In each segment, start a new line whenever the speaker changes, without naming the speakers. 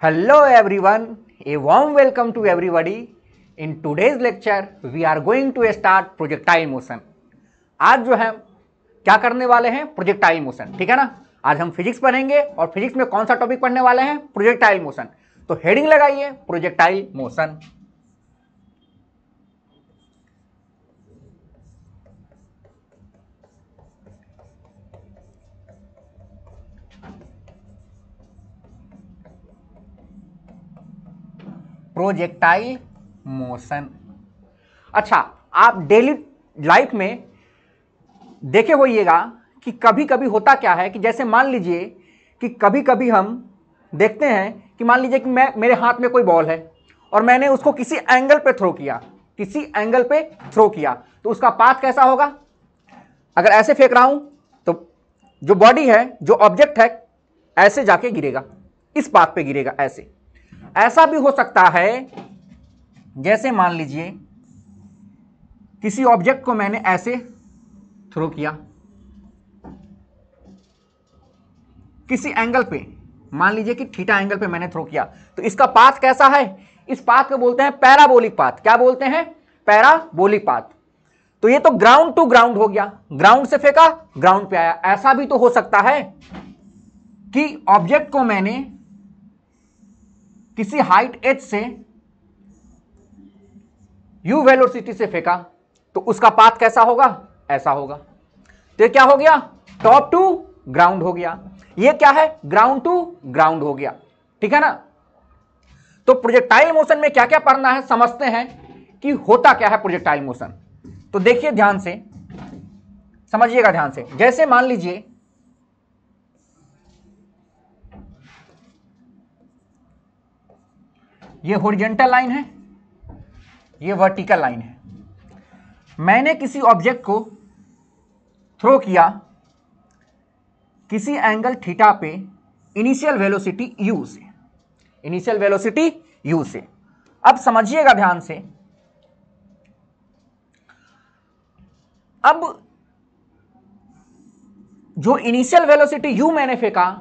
Hello everyone, a warm welcome to everybody. In today's lecture, we are going to start projectile motion. आज जो है क्या करने वाले हैं? प्रोजेक्टाइल मोशन, ठीक है ना। आज हम फिजिक्स पढ़ेंगे और फिजिक्स में कौन सा टॉपिक पढ़ने वाले हैं? Projectile motion. तो हेडिंग लगाइए प्रोजेक्टाइल मोशन। Projectile motion. अच्छा, आप डेली लाइफ में देखे होइएगा कि कभी कभी होता क्या है कि जैसे मान लीजिए कि कभी कभी हम देखते हैं कि मान लीजिए कि मेरे हाथ में कोई बॉल है और मैंने उसको किसी एंगल पे थ्रो किया, तो उसका पाथ कैसा होगा? अगर ऐसे फेंक रहा हूं तो जो बॉडी है, जो ऑब्जेक्ट है, ऐसे जाके गिरेगा, इस पाथ पे गिरेगा। ऐसा भी हो सकता है जैसे मान लीजिए किसी ऑब्जेक्ट को मैंने ऐसे थ्रो किया किसी एंगल पे, मान लीजिए कि थीटा एंगल पे मैंने थ्रो किया, तो इसका पाथ कैसा है? इस पाथ को बोलते हैं पैराबोलिक पाथ। क्या बोलते हैं? Parabolic path. तो ये तो ग्राउंड टू ग्राउंड हो गया, ग्राउंड से फेंका, ग्राउंड पे आया। ऐसा भी तो हो सकता है कि ऑब्जेक्ट को मैंने किसी हाइट h से u वेलोसिटी से फेंका, तो उसका पाथ कैसा होगा? ऐसा होगा। तो ये क्या हो गया? टॉप टू ग्राउंड हो गया। ये क्या है? ग्राउंड टू ग्राउंड हो गया, ठीक है ना। तो प्रोजेक्टाइल मोशन में क्या क्या पढ़ना है, समझते हैं कि होता क्या है प्रोजेक्टाइल मोशन। तो देखिए ध्यान से, समझिएगा ध्यान से। जैसे मान लीजिए ये हॉरिजॉन्टल लाइन है, ये वर्टिकल लाइन है। मैंने किसी ऑब्जेक्ट को थ्रो किया किसी एंगल थीटा पे इनिशियल वेलोसिटी u से। अब समझिएगा ध्यान से। अब जो इनिशियल वेलोसिटी u मैंने फेंका,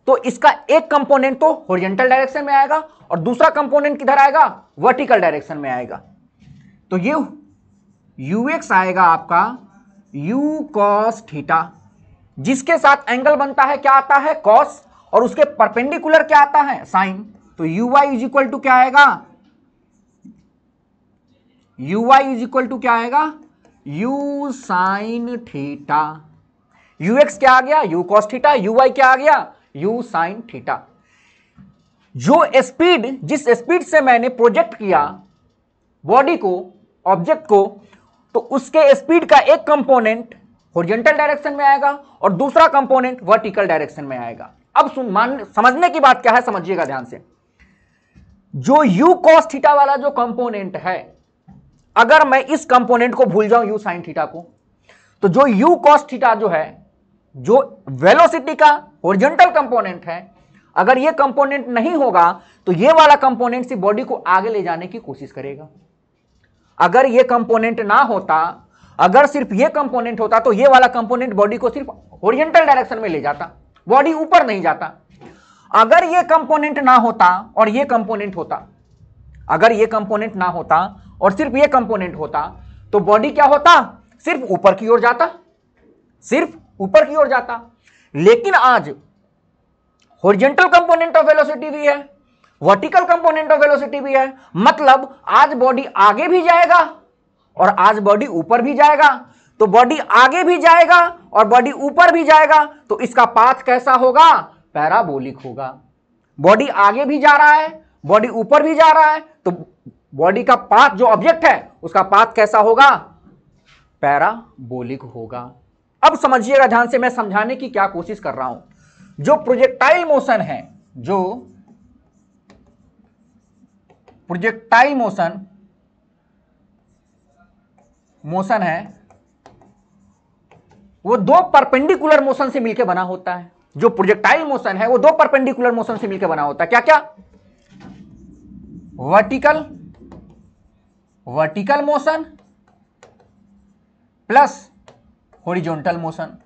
तो इसका एक कंपोनेंट तो हॉरिजॉन्टल डायरेक्शन में आएगा और दूसरा कंपोनेंट किधर आएगा? वर्टिकल डायरेक्शन में आएगा। तो ये ux आएगा आपका u cos थीटा, जिसके साथ एंगल बनता है क्या आता है? cos, और उसके परपेंडिकुलर क्या आता है? साइन। तो uy इज इक्वल टू क्या आएगा? uy इज इक्वल टू क्या आएगा? u sign theta. ux क्या आ गया? u cos theta. uy क्या आ गया? u sine theta. जो स्पीड, जिस स्पीड से मैंने प्रोजेक्ट किया बॉडी को, ऑब्जेक्ट को, तो उसके स्पीड का एक कंपोनेंट हॉरिजॉन्टल डायरेक्शन में आएगा और दूसरा कंपोनेंट वर्टिकल डायरेक्शन में आएगा। अब समझने की बात क्या है, समझिएगा ध्यान से। जो u cos थीटा वाला जो कंपोनेंट है, अगर मैं इस कंपोनेंट को भूल जाऊं u sin थीटा को, तो जो u cos थीटा जो है, जो वेलोसिटी का हॉरिजॉन्टल कंपोनेंट है, अगर ये कंपोनेंट नहीं होगा तो ये वाला कंपोनेंट सिर्फ बॉडी को आगे ले जाने की कोशिश करेगा। अगर ये कंपोनेंट ना होता, अगर सिर्फ ये कंपोनेंट होता, तो ये वाला कंपोनेंट बॉडी को सिर्फ हॉरिजॉन्टल डायरेक्शन में ले जाता, बॉडी ऊपर नहीं जाता। अगर ये कंपोनेंट ना होता और ये कंपोनेंट होता, अगर ये कंपोनेंट ना होता और सिर्फ ये कंपोनेंट होता, तो बॉडी क्या होता? सिर्फ ऊपर की ओर जाता, सिर्फ ऊपर की ओर जाता। लेकिन आज हॉरिजॉन्टल कंपोनेंट ऑफ वेलोसिटी भी है, वर्टिकल कंपोनेंट ऑफ वेलोसिटी भी है, मतलब आज बॉडी आगे भी जाएगा और आज बॉडी ऊपर भी जाएगा। तो बॉडी आगे भी जाएगा और बॉडी ऊपर भी जाएगा, तो इसका पाथ कैसा होगा? पैराबोलिक होगा। बॉडी आगे भी जा रहा है, बॉडी ऊपर भी जा रहा है, तो बॉडी का पाथ, जो ऑब्जेक्ट है, उसका पाथ कैसा होगा? पैराबोलिक होगा। अब समझिएगा ध्यान से, मैं समझाने की क्या कोशिश कर रहा हूं। जो प्रोजेक्टाइल मोशन है, जो प्रोजेक्टाइल मोशन है, वो दो परपेंडिकुलर मोशन से मिलकर बना होता है। जो प्रोजेक्टाइल मोशन है वो दो परपेंडिकुलर मोशन से मिलकर बना होता है। क्या क्या? Vertical motion plus horizontal motion.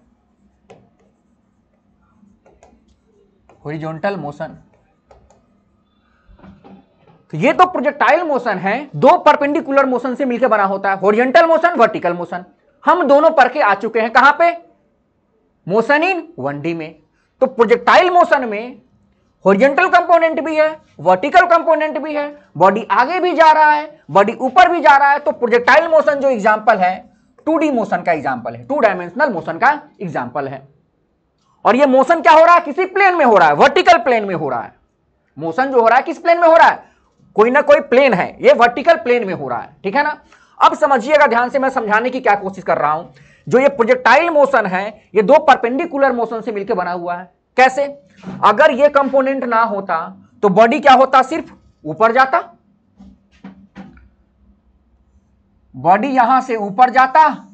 तो ये तो प्रोजेक्टाइल मोशन है, दो परपेंडिकुलर मोशन से मिलकर बना होता है, हॉरिजॉन्टल मोशन, वर्टिकल मोशन। हम दोनों पढ़ के आ चुके हैं कहां पे, मोशन इन 1D में। तो प्रोजेक्टाइल मोशन में हॉरिजॉन्टल कंपोनेंट भी है, वर्टिकल कंपोनेंट भी है, बॉडी आगे भी जा रहा है, बॉडी ऊपर भी जा रहा है। तो प्रोजेक्टाइल मोशन जो एग्जांपल है 2D मोशन का एग्जांपल है, 2 डायमेंशनल मोशन का एग्जांपल है। और ये मोशन क्या हो रहा है, किसी प्लेन में हो रहा है, वर्टिकल प्लेन में हो रहा है। मोशन जो हो रहा है किस प्लेन में हो रहा है, कोई ना कोई प्लेन है, ये वर्टिकल प्लेन में हो रहा है, ठीक है ना। अब समझिएगा ध्यान से, मैं समझाने की क्या कोशिश कर रहा हूं। जो ये प्रोजेक्टाइल मोशन है ये दो परपेंडिकुलर मोशन से मिलकर बना हुआ है। कैसे, अगर ये कंपोनेंट ना होता तो बॉडी क्या होता, सिर्फ ऊपर जाता, बॉडी यहां से ऊपर जाता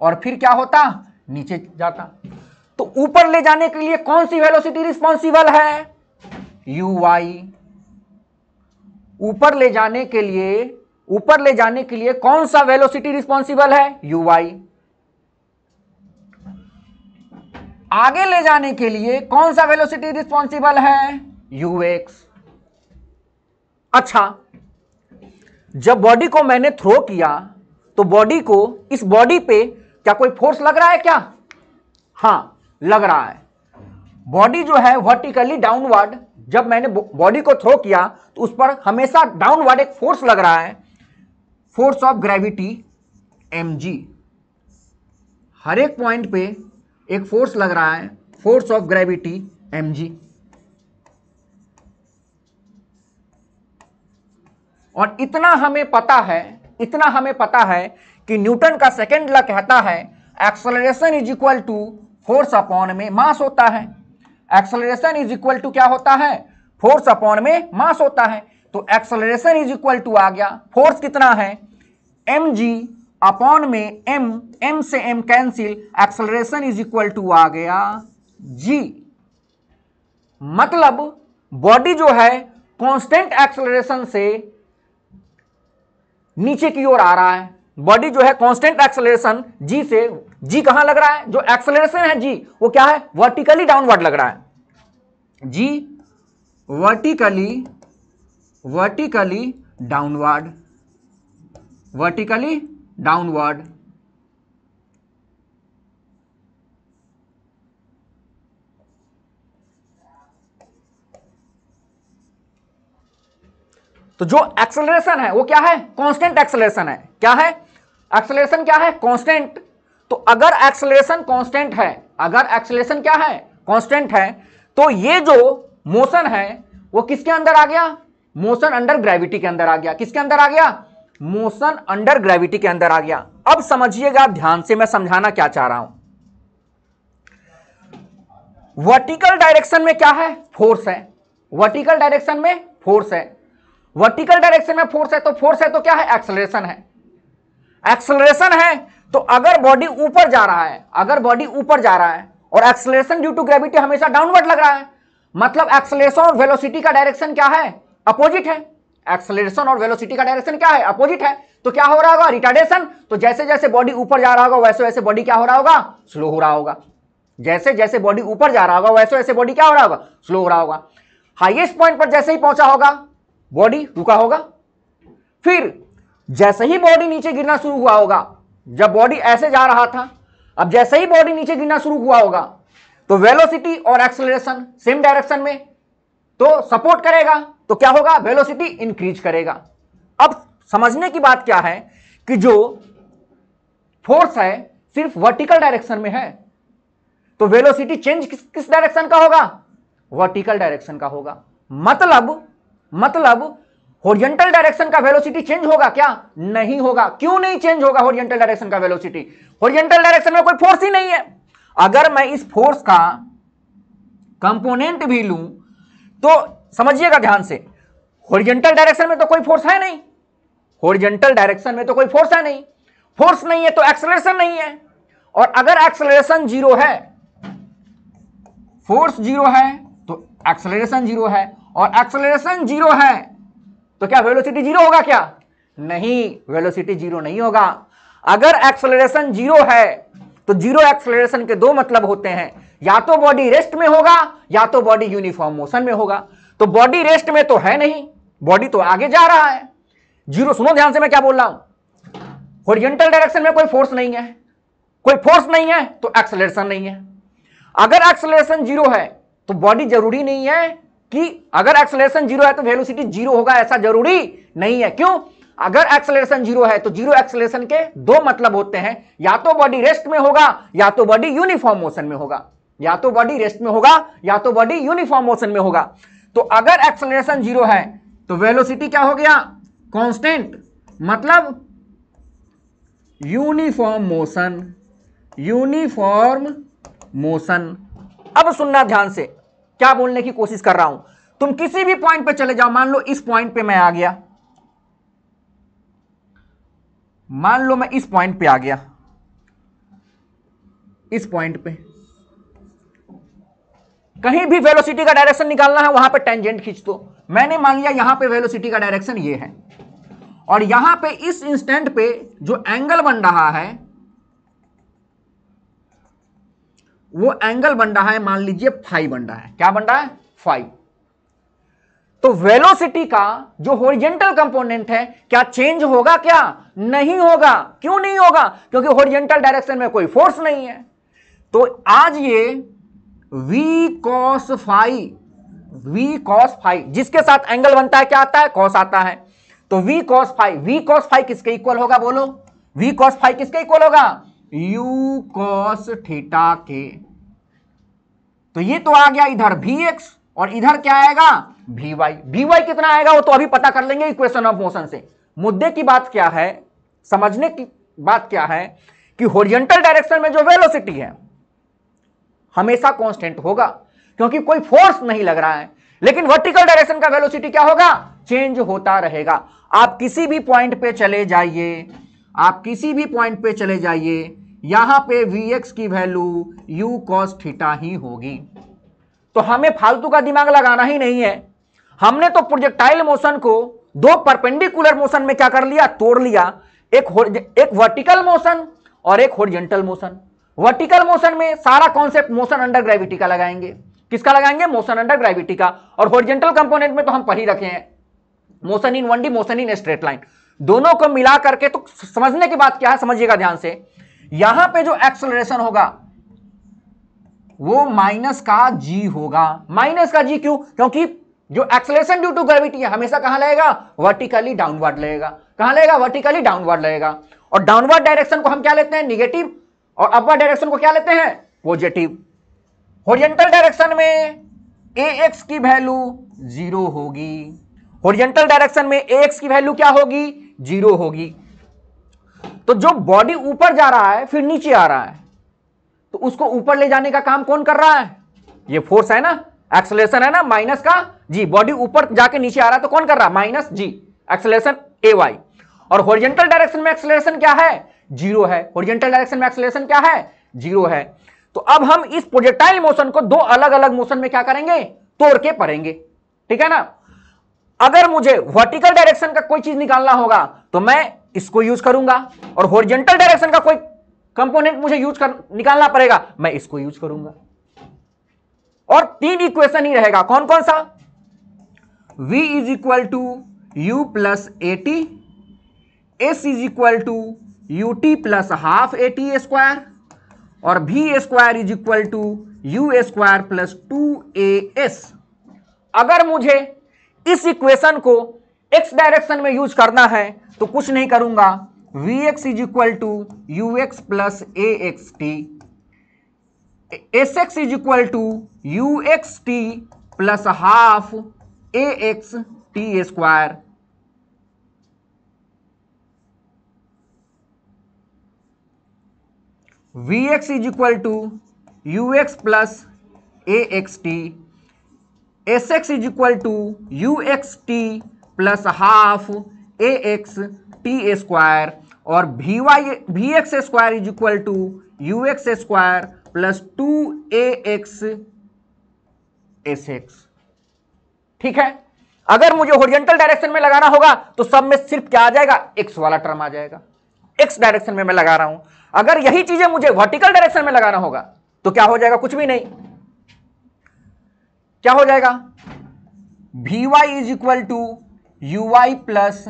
और फिर क्या होता, नीचे जाता। तो ऊपर ले जाने के लिए कौन सी वेलोसिटी रिस्पॉन्सिबल है, uy। ऊपर ले जाने के लिए कौन सा वेलोसिटी रिस्पॉन्सिबल है, uy। आगे ले जाने के लिए कौन सा वेलोसिटी रिस्पॉन्सिबल है, ux। अच्छा, जब बॉडी को मैंने थ्रो किया तो बॉडी को, इस बॉडी पे क्या कोई फोर्स लग रहा है क्या, हां लग रहा है। बॉडी जो है वर्टिकली डाउनवर्ड, जब मैंने बॉडी को थ्रो किया तो उस पर हमेशा डाउनवर्ड एक फोर्स लग रहा है, फोर्स ऑफ ग्रेविटी mg। हर एक पॉइंट पे एक फोर्स लग रहा है, फोर्स ऑफ ग्रेविटी mg। और इतना हमें पता है कि न्यूटन का सेकंड लॉ कहता है acceleration is equal to force upon में मास होता है। एक्सेलरेशन इज इक्वल टू क्या होता है, फोर्स अपॉन में मास होता है। तो एक्सेलरेशन इज इक्वल टू आ गया, फोर्स कितना है, mg अपॉन में m से m cancel, acceleration is equal to आ गया g। मतलब बॉडी जो है कांस्टेंट एक्सेलरेशन से नीचे की ओर आ रहा है, बॉडी जो है कांस्टेंट एक्सेलरेशन g से, g कहां लग रहा है, जो एक्सेलरेशन है g वो क्या है, वर्टिकली डाउनवर्ड लग रहा है, g वर्टिकली डाउनवर्ड। तो जो एक्सेलरेशन है वो क्या है, कांस्टेंट एक्सेलरेशन है। क्या है, एक्सेलरेशन क्या है, कांस्टेंट। तो अगर एक्सेलरेशन कांस्टेंट है, अगर एक्सेलरेशन क्या है, कांस्टेंट है, तो ये जो मोशन है वो किसके अंदर आ गया, मोशन अंडर ग्रेविटी के अंदर आ गया। किसके अंदर आ गया, मोशन अंडर ग्रेविटी के अंदर आ गया। अब समझिएगा ध्यान से, मैं समझाना क्या चाह रहा हूं। वर्टिकल डायरेक्शन में क्या है, फोर्स है, वर्टिकल डायरेक्शन में फोर्स है, वर्टिकल डायरेक्शन में फोर्स है, तो फोर्स है तो क्या है, एक्सेलरेशन है। एक्सेलरेशन है तो अगर बॉडी ऊपर जा रहा है, अगर बॉडी ऊपर जा रहा है और एक्सेलरेशन ड्यू टू ग्रेविटी हमेशा डाउनवर्ड लग रहा है, मतलब एक्सेलरेशन और वेलोसिटी का डायरेक्शन क्या है, अपोजिट है। एक्सेलरेशन और वेलोसिटी का डायरेक्शन क्या है, अपोजिट है। तो क्या हो रहा होगा, रिटार्डेशन। तो जैसे जैसे बॉडी ऊपर जा रहा होगा वैसे वैसे बॉडी क्या हो रहा होगा, स्लो हो रहा होगा। जैसे जैसे बॉडी ऊपर जा रहा होगा वैसे वैसे बॉडी क्या हो रहा होगा, स्लो हो रहा होगा। हाईएस्ट पॉइंट पर जैसे ही पहुंचा होगा बॉडी रुका होगा, फिर जैसे ही बॉडी नीचे गिरना शुरू हुआ होगा, जब बॉडी ऐसे जा रहा था, अब जैसे ही बॉडी नीचे गिरना शुरू हुआ होगा तो वेलोसिटी और एक्सेलरेशन सेम डायरेक्शन में तो सपोर्ट करेगा, तो क्या होगा, वेलोसिटी इंक्रीज करेगा। अब समझने की बात क्या है कि जो फोर्स है सिर्फ वर्टिकल डायरेक्शन में है, तो वेलोसिटी चेंज किस डायरेक्शन का होगा, वर्टिकल डायरेक्शन का होगा। मतलब हॉरिजॉन्टल डायरेक्शन का वेलोसिटी चेंज होगा क्या, नहीं होगा। क्यों नहीं चेंज होगा हॉरिजॉन्टल डायरेक्शन का वेलोसिटी, हॉरिजॉन्टल डायरेक्शन में कोई फोर्स ही नहीं है। अगर मैं इस फोर्स का कंपोनेंट भी लूं तो समझिएगा ध्यान से, हॉरिजॉन्टल डायरेक्शन में तो कोई फोर्स है नहीं, हॉरिजॉन्टल डायरेक्शन में तो कोई फोर्स है नहीं, फोर्स नहीं है तो एक्सेलरेशन नहीं है। और अगर एक्सेलरेशन जीरो है, फोर्स जीरो है तो एक्सेलरेशन जीरो है, और एक्सेलरेशन जीरो है तो क्या वेलोसिटी जीरो होगा क्या, नहीं, वेलोसिटी जीरो नहीं होगा। अगर एक्सेलरेशन जीरो है तो जीरो एक्सेलरेशन के दो मतलब होते हैं, या तो बॉडी रेस्ट में होगा या तो बॉडी यूनिफॉर्म मोशन में होगा। तो बॉडी रेस्ट में तो है नहीं, बॉडी तो आगे जा रहा है। जीरो, सुनो ध्यान से मैं क्या बोल रहा हूं। हॉरिजॉन्टल डायरेक्शन में कोई फोर्स नहीं है, कोई फोर्स नहीं है तो एक्सेलरेशन नहीं है। अगर एक्सेलरेशन जीरो है तो बॉडी जरूरी नहीं है कि अगर एक्सेलरेशन जीरो है तो वेलोसिटी जीरो होगा, ऐसा जरूरी नहीं है। क्यों? अगर एक्सेलरेशन जीरो है तो जीरो एक्सेलरेशन के दो मतलब होते हैं, या तो बॉडी रेस्ट में होगा या तो बॉडी यूनिफॉर्म मोशन में होगा, या तो बॉडी रेस्ट में होगा या तो बॉडी यूनिफॉर्म मोशन में होगा। तो अगर एक्सेलरेशन जीरो है तो वेलोसिटी क्या हो गया? कांस्टेंट, मतलब यूनिफॉर्म मोशन, यूनिफॉर्म मोशन। अब सुनना ध्यान से, क्या बोलने की कोशिश कर रहा हूं। तुम किसी भी पॉइंट पे चले जाओ, मान लो इस पॉइंट पे मैं आ गया, मान लो मैं इस पॉइंट पे आ गया, इस पॉइंट पे कहीं भी वेलोसिटी का डायरेक्शन निकालना है, वहां पे टेंजेंट खींच दो। मैंने मान लिया यहां पे वेलोसिटी का डायरेक्शन ये है, और यहां पे इस इंस्टेंट पे जो एंगल बन रहा है वो एंगल बन रहा है, मान लीजिए फाई बन रहा है। क्या बन रहा है? फाई। तो वेलोसिटी का जो हॉरिजॉन्टल कंपोनेंट है क्या चेंज होगा? क्या नहीं होगा। क्यों नहीं होगा? क्योंकि हॉरिजॉन्टल डायरेक्शन में कोई फोर्स नहीं है। तो आज ये v cos फाई जिसके साथ एंगल बनता है क्या आता है? कॉस आता है। तो v cos फाई किसके इक्वल होगा? बोलो, v cos फाई किसके इक्वल होगा? u cos थीटा के। तो ये तो आ गया इधर vx, और इधर क्या आएगा? vy कितना आएगा वो तो अभी पता कर लेंगे इक्वेशन ऑफ मोशन से। मुद्दे की बात क्या है, समझने की बात क्या है कि हॉरिजॉन्टल डायरेक्शन में जो वेलोसिटी है हमेशा कांस्टेंट होगा क्योंकि कोई फोर्स नहीं लग रहा है। लेकिन वर्टिकल डायरेक्शन का वेलोसिटी क्या होगा? चेंज होता रहेगा। आप किसी भी पॉइंट पे चले जाइए, आप किसी भी पॉइंट पे चले जाइए, यहां पे vx की वैल्यू u cos थीटा ही होगी। तो हमें फालतू का दिमाग लगाना ही नहीं है। हमने तो प्रोजेक्टाइल मोशन को दो परपेंडिकुलर मोशन में क्या कर लिया? तोड़ लिया। एक वर्टिकल मोशन और एक हॉरिजॉन्टल मोशन। वर्टिकल मोशन में सारा कॉन्सेप्ट मोशन अंडर ग्रेविटी का लगाएंगे। किसका लगाएंगे? मोशन अंडर ग्रेविटी का। और हॉरिजॉन्टल कंपोनेंट में तो हम पढ़ ही रखे हैं, motion in 1D, motion in straight line. दोनों को मिला करके तो समझने की बात क्या है, समझिएगा ध्यान से। यहां पे जो एक्सेलरेशन होगा वो माइनस का जी होगा। माइनस का जी क्यों? क्योंकि जो एक्सेलरेशन ड्यू टू ग्रेविटी है हमेशा कहां लगेगा? वर्टिकली डाउनवर्ड लगेगा। कहां लगेगा? वर्टिकली डाउनवर्ड लगेगा। और डाउनवर्ड डायरेक्शन को हम क्या लेते हैं? निगेटिव। और अपवर्ड डायरेक्शन को क्या लेते हैं? पॉजिटिव। हॉरिजॉन्टल डायरेक्शन में ax की वैल्यू जीरो होगी। हॉरिजॉन्टल डायरेक्शन में ax की वैल्यू क्या होगी? जीरो होगी। तो जो बॉडी ऊपर जा रहा है फिर नीचे आ रहा है, तो उसको ऊपर ले जाने का काम कौन कर रहा है? ये फोर्स है ना, एक्सेलरेशन है ना, माइनस का जी। बॉडी ऊपर जाके नीचे आ रहा है तो कौन कर रहा है? माइनस जी, एक्सेलरेशन ay। और हॉरिजॉन्टल डायरेक्शन में एक्सेलरेशन क्या है? जीरो है। हॉरिजॉन्टल डायरेक्शन में एक्सेलरेशन क्या है? जीरो है। तो अब हम इस प्रोजेक्टाइल मोशन को दो अलग अलग मोशन में क्या करेंगे? तोड़ के पढ़ेंगे। ठीक है ना। अगर मुझे वर्टिकल डायरेक्शन का कोई चीज निकालना होगा तो मैं इसको यूज करूंगा, और हॉरिजॉन्टल डायरेक्शन का कोई कंपोनेंट मुझे निकालना पड़ेगा, मैं इसको यूज करूंगा। और तीन इक्वेशन ही रहेगा। कौन कौन सा? v is equal to U plus A T, S is equal to U T plus half A T square, और v square is equal to you square plus 2as। अगर मुझे इस इक्वेशन को x डायरेक्शन में use करना है तो कुछ नहीं करूंगा, vx is equal to u x plus a x t, s x is equal to u x t plus half a x t square. vx is equal to u x plus a x t, s x is equal to u x t plus half a x t square, और v x square is equal to u x square plus 2ax s x. ठीक है। अगर मुझे horizontal direction में लगाना होगा तो सब में सिर्फ क्या आ जाएगा? x वाला टर्म आ जाएगा। x डायरेक्शन में मैं लगा रहा हूं। अगर यही चीजें मुझे वर्टिकल डायरेक्शन में लगाना होगा तो क्या हो जाएगा? कुछ भी नहीं। क्या हो जाएगा? vy is equal to u y plus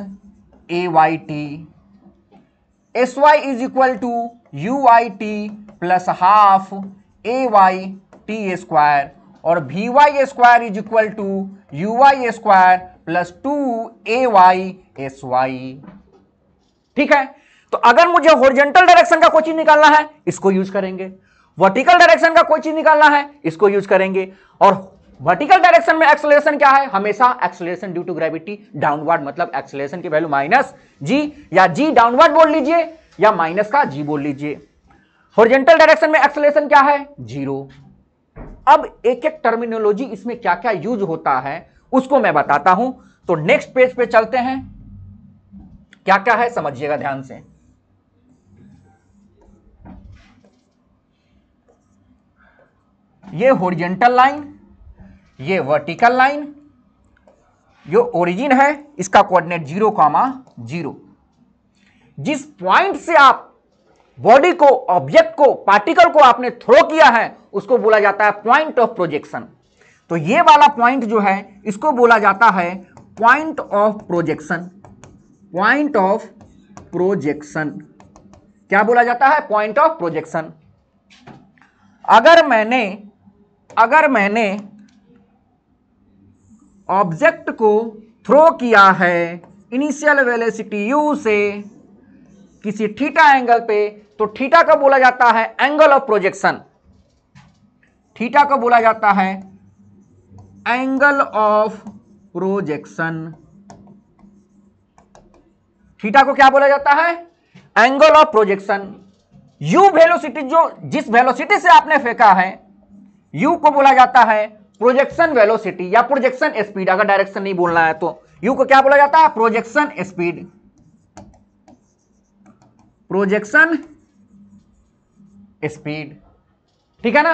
a y t, s y is equal to u y t plus half a y t square, और v y square is equal to u y square plus 2ay sy। ठीक है, तो अगर मुझे horizontal direction का कोई चीज निकालना है इसको यूज करेंगे, वर्टिकल डायरेक्शन का कोई चीज निकालना है इसको यूज करेंगे। और वर्टिकल डायरेक्शन में एक्सेलरेशन क्या है, हमेशा acceleration due to gravity downward, मतलब एक्सेलरेशन की वैल्यू माइनस जी, या जी डाउनवर्ड बोल लीजिए या माइनस का जी बोल लीजिए। हॉरिजॉन्टल डायरेक्शन में एक्सेलरेशन क्या है, 0। अब एक एक टर्मिनोलॉजी इसमें क्या क्या यूज होता है उसको मैं बताता हूं। तो नेक्स्ट पेज पे चलते हैं, क्या क्या है समझिएगा ध्यान से। ये हॉरिजॉन्टल लाइन, ये वर्टिकल लाइन, जो ओरिजिन है इसका कोऑर्डिनेट 0,0। जिस पॉइंट से आप बॉडी को, ऑब्जेक्ट को, पार्टिकल को आपने थ्रो किया है उसको बोला जाता है पॉइंट ऑफ प्रोजेक्शन। तो ये वाला पॉइंट जो है इसको बोला जाता है point of projection. Point of projection क्या बोला जाता है, पॉइंट ऑफ प्रोजेक्शन। अगर मैंने ऑब्जेक्ट को थ्रो किया है इनिशियल वेलोसिटी u से किसी थीटा एंगल पे, तो थीटा को बोला जाता है एंगल ऑफ प्रोजेक्शन। थीटा को बोला जाता है एंगल ऑफ प्रोजेक्शन। थीटा को क्या बोला जाता है, angle of projection. u velocity, जो जिस वेलोसिटी से आपने फेंका है u को बोला जाता है प्रोजेक्शन वेलोसिटी या प्रोजेक्शन स्पीड। अगर डायरेक्शन नहीं बोलना है तो u को क्या बोला जाता है, प्रोजेक्शन स्पीड। प्रोजेक्शन स्पीड, ठीक है ना।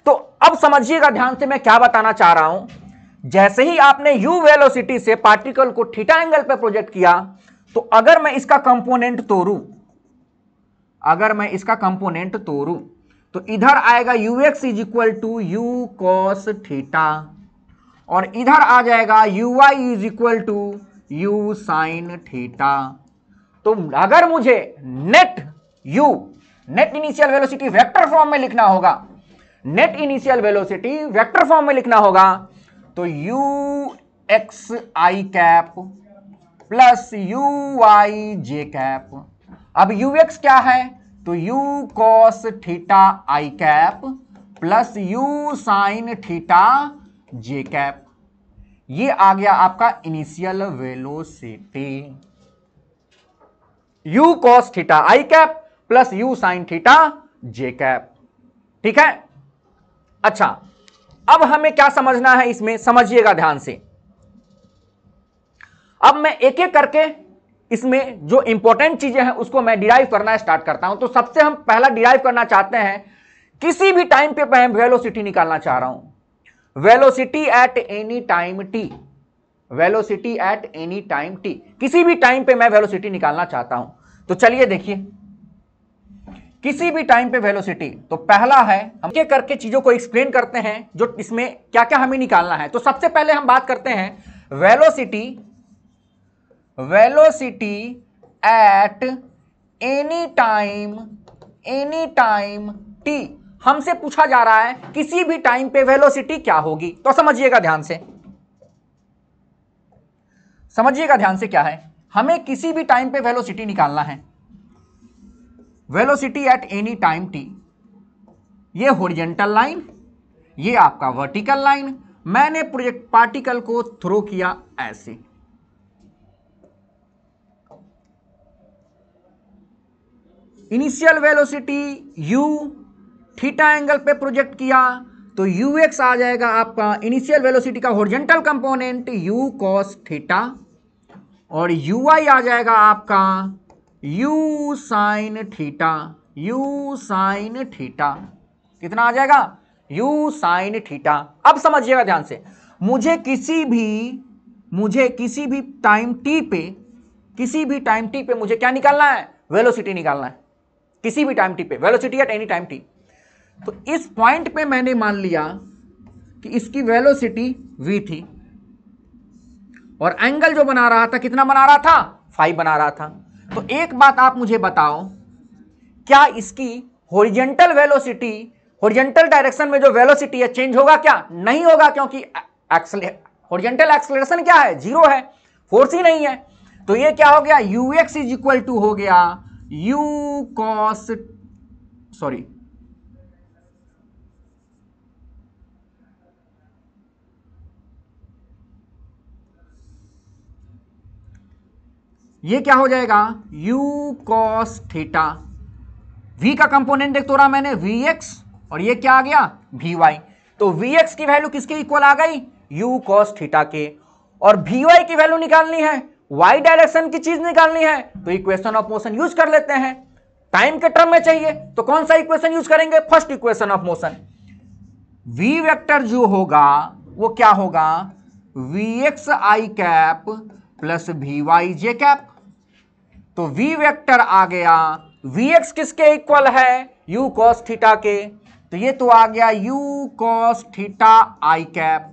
तो अब समझिएगा ध्यान से मैं क्या बताना चाह रहा हूं। जैसे ही आपने u वेलोसिटी से पार्टिकल को थीटा एंगल पे प्रोजेक्ट किया, तो अगर मैं इसका कंपोनेंट तोड़ूं, तो इधर आएगा ux is equal to you cos theta, और इधर आ जाएगा uy is equal to U sine theta. तो अगर मुझे net initial velocity vector form में लिखना होगा, net initial velocity vector form में लिखना होगा, तो U X I cap plus U Y J cap. अब यू एक्स क्या है, तो U cos theta I cap plus you sine theta J cap. ये आ गया आपका initial velocity, you cos theta I cap plus you sine theta J cap. ठीक है, अच्छा अब हमें क्या समझना है इसमें, समझिएगा ध्यान से। अब मैं एक एक करके इसमें जो इंपॉर्टेंट चीजें हैं उसको मैं डिराइव करना स्टार्ट करता हूं। तो सबसे हम पहला डिराइव करना चाहते हैं, किसी भी टाइम पे मैं वेलोसिटी निकालना चाह रहा हूं, velocity at any time T, velocity at any time T, किसी भी टाइम पे मैं वेलोसिटी निकालना चाहता हूं। तो चलिए देखिए, किसी भी टाइम पे वेलोसिटी, तो पहला है हम क्या करके चीजों को एक्सप्लेन करते हैं जो इसमें क्या क्या हमें निकालना है। तो सबसे पहले हम बात करते हैं velocity at any time T. हमसे पूछा जा रहा है किसी भी टाइम पे वेलोसिटी क्या होगी। तो समझिएगा ध्यान से, क्या है, हमें किसी भी टाइम पे वेलोसिटी निकालना है, velocity at any time T. ये हॉरिजॉन्टल लाइन, ये आपका वर्टिकल लाइन, मैंने प्रोजेक्ट पार्टिकल को थ्रो किया ऐसे, initial velocity u theta angle पे प्रोजेक्ट किया, तो ux आ जाएगा आपका इनिशियल वेलोसिटी का horizontal component u cos theta, और uy आ जाएगा आपका u sin थीटा। कितना आ जाएगा, u sin थीटा। अब समझिएगा ध्यान से, मुझे किसी भी टाइम t पे मुझे क्या निकालना है, वेलोसिटी निकालना है, किसी भी टाइम टी पे, velocity at any time T. तो इस पॉइंट पे मैंने मान लिया कि इसकी वेलोसिटी v थी, और एंगल जो बना रहा था कितना बना रहा था, फाई बना रहा था। तो एक बात आप मुझे बताओ, क्या इसकी हॉरिजॉन्टल वेलोसिटी, हॉरिजॉन्टल डायरेक्शन में जो वेलोसिटी है चेंज होगा क्या? नहीं होगा, क्योंकि हॉरिजॉन्टल एक्सेलरेशन क्या है, जीरो है, फोर्स ही नहीं है। तो ये क्या हो गया, ux इज इक्वल टू हो गया u cos, सॉरी ये क्या हो जाएगा, u cos थीटा, v का कंपोनेंट देख तो रहा मैंने vx, और ये क्या आ गया vy। तो vx की वैल्यू किसके इक्वल आ गई, u cos थीटा के, और vy की वैल्यू निकालनी है, y डायरेक्शन की चीज निकालनी है, तो इक्वेशन ऑफ मोशन यूज कर लेते हैं। टाइम के टर्म में चाहिए तो कौन सा इक्वेशन यूज करेंगे, first equation of motion. v vector जो होगा वो क्या होगा, vx i cap plus vy j cap. तो v वेक्टर आ गया, vx किसके इक्वल है, u cos थीटा के, तो ये तो आ गया u cos theta i cap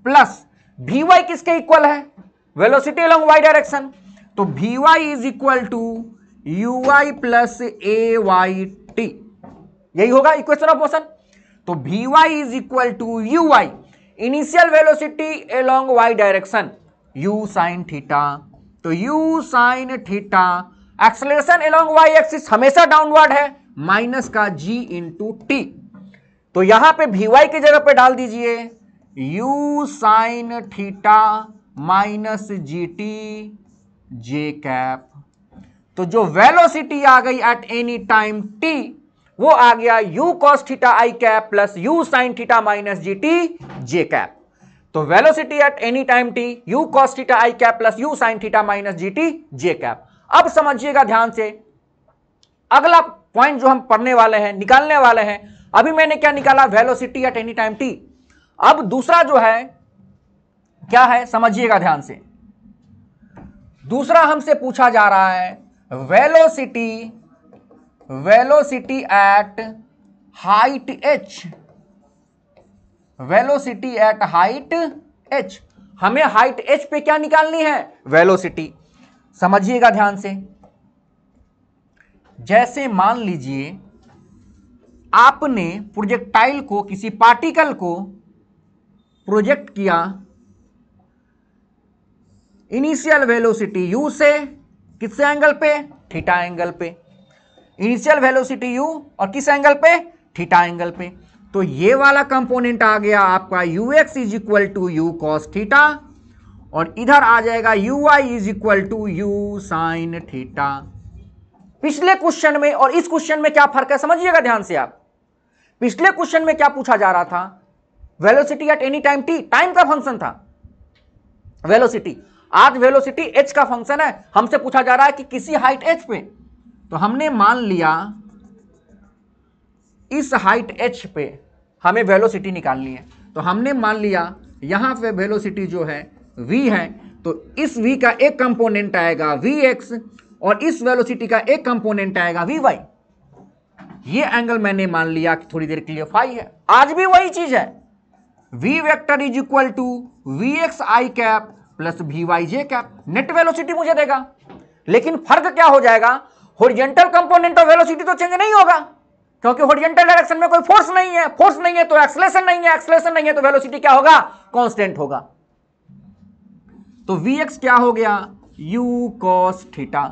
plus vy किसके इक्वल है, वेलोसिटी अलोंग y डायरेक्शन, तो vy is equal to uy plus ayt, यही होगा इक्वेशन ऑफ मोशन। तो vy is equal to uy, initial velocity along y direction, u sin theta, तो u sin theta, acceleration along y axis हमेशा downward है, minus का g into T. तो यहां पे vy की जगह पे डाल दीजिए u sin थीटा माइनस जी टी जे कैप। तो जो वेलोसिटी आ गई एट एनी टाइम t, वो आ गया u cos थीटा आई cap plus u sin theta minus जी टी जे कैप। तो velocity at any time t, u cos theta I cap plus u sin theta minus ji t j cap. अब समझिएगा ध्यान से, अगला point जो हम पढ़ने वाले हैं, निकालने वाले हैं, अभी मैंने क्या निकाला, velocity at any time t। अब दूसरा जो है क्या है, समझिएगा ध्यान से, दूसरा हमसे पूछा जा रहा है velocity, velocity at height h, velocity eight height h। हमें हाइट h पे क्या निकालनी है, वेलोसिटी। समझिएगा ध्यान से, जैसे मान लीजिए आपने प्रोजेक्टाइल को, किसी पार्टिकल को प्रोजेक्ट किया इनिशियल वेलोसिटी u से, किस एंगल पे, थीटा एंगल पे, इनिशियल वेलोसिटी u और किस एंगल पे, थीटा एंगल पे। तो ये वाला कंपोनेंट आ गया आपका ux is equal to u cos theta, और इधर आ जाएगा uy is equal to u sin theta. पिछले क्वेश्चन में और इस क्वेश्चन में क्या फर्क है, समझिएगा ध्यान से आप। पिछले क्वेश्चन में क्या पूछा जा रहा था, velocity at any time t, time का फंक्शन था वेलोसिटी। आज वेलोसिटी h का फंक्शन है, हमसे पूछा जा रहा है कि किसी हाइट h पे। तो हमने मान लिया इस हाइट h पे हमें वेलोसिटी निकालनी है, तो हमने मान लिया यहां पे वेलोसिटी जो है v है, तो इस v का एक कंपोनेंट आएगा vx और इस वेलोसिटी का एक कंपोनेंट आएगा vy। ये एंगल मैंने मान लिया कि थोड़ी देर के लिए फाई है, आज भी वही चीज है, v vector is equal to vx i cap plus vy j cap, net velocity मुझे देगा। लेकिन फर्क क्या हो जाएगा, हॉरिजॉन्टल कंपोनेंट ऑफ वेलोसिटी तो चेंज नहीं होगा, क्योंकि हॉरिजॉन्टल डायरेक्शन में कोई फोर्स नहीं है, फोर्स नहीं है तो एक्सेलरेशन नहीं है, एक्सेलरेशन नहीं है तो वेलोसिटी क्या होगा, कांस्टेंट होगा। तो vx क्या हो गया, u cos थीटा,